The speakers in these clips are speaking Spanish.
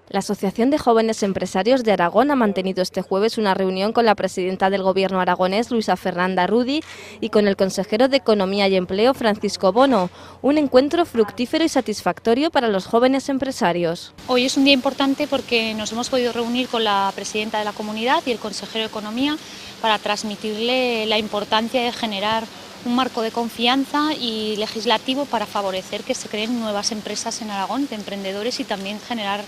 La Asociación de Jóvenes Empresarios de Aragón ha mantenido este jueves una reunión con la presidenta del Gobierno aragonés, Luisa Fernanda Rudi, y con el consejero de Economía y Empleo, Francisco Bono. Un encuentro fructífero y satisfactorio para los jóvenes empresarios. Hoy es un día importante porque nos hemos podido reunir con la presidenta de la comunidad y el consejero de Economía para transmitirle la importancia de generar un marco de confianza y legislativo para favorecer que se creen nuevas empresas en Aragón, de emprendedores, y también generar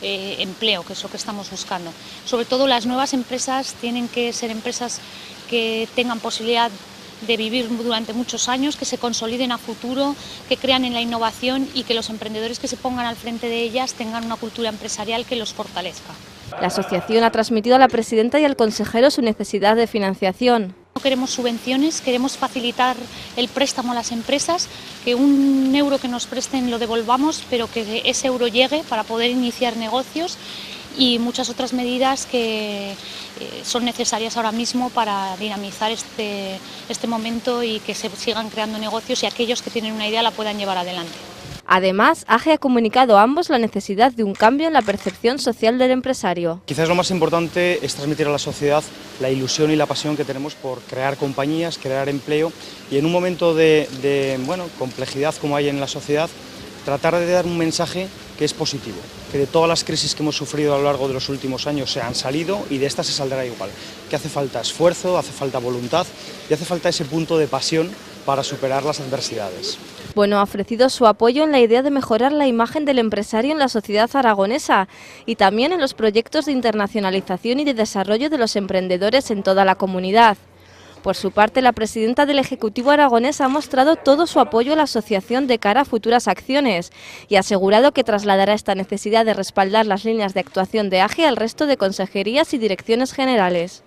empleo, que es lo que estamos buscando. Sobre todo las nuevas empresas tienen que ser empresas que tengan posibilidad de vivir durante muchos años, que se consoliden a futuro, que crean en la innovación y que los emprendedores que se pongan al frente de ellas tengan una cultura empresarial que los fortalezca. La asociación ha transmitido a la presidenta y al consejero su necesidad de financiación. No queremos subvenciones, queremos facilitar el préstamo a las empresas, que un euro que nos presten lo devolvamos, pero que ese euro llegue para poder iniciar negocios, y muchas otras medidas que son necesarias ahora mismo para dinamizar este momento y que se sigan creando negocios y aquellos que tienen una idea la puedan llevar adelante. Además, AGE ha comunicado a ambos la necesidad de un cambio en la percepción social del empresario. Quizás lo más importante es transmitir a la sociedad la ilusión y la pasión que tenemos por crear compañías, crear empleo, y en un momento de complejidad como hay en la sociedad, tratar de dar un mensaje que es positivo, que de todas las crisis que hemos sufrido a lo largo de los últimos años se han salido y de esta se saldrá igual, que hace falta esfuerzo, hace falta voluntad y hace falta ese punto de pasión para superar las adversidades. Bono ha ofrecido su apoyo en la idea de mejorar la imagen del empresario en la sociedad aragonesa y también en los proyectos de internacionalización y de desarrollo de los emprendedores en toda la comunidad. Por su parte, la presidenta del Ejecutivo aragonés ha mostrado todo su apoyo a la asociación de cara a futuras acciones y ha asegurado que trasladará esta necesidad de respaldar las líneas de actuación de AGE al resto de consejerías y direcciones generales.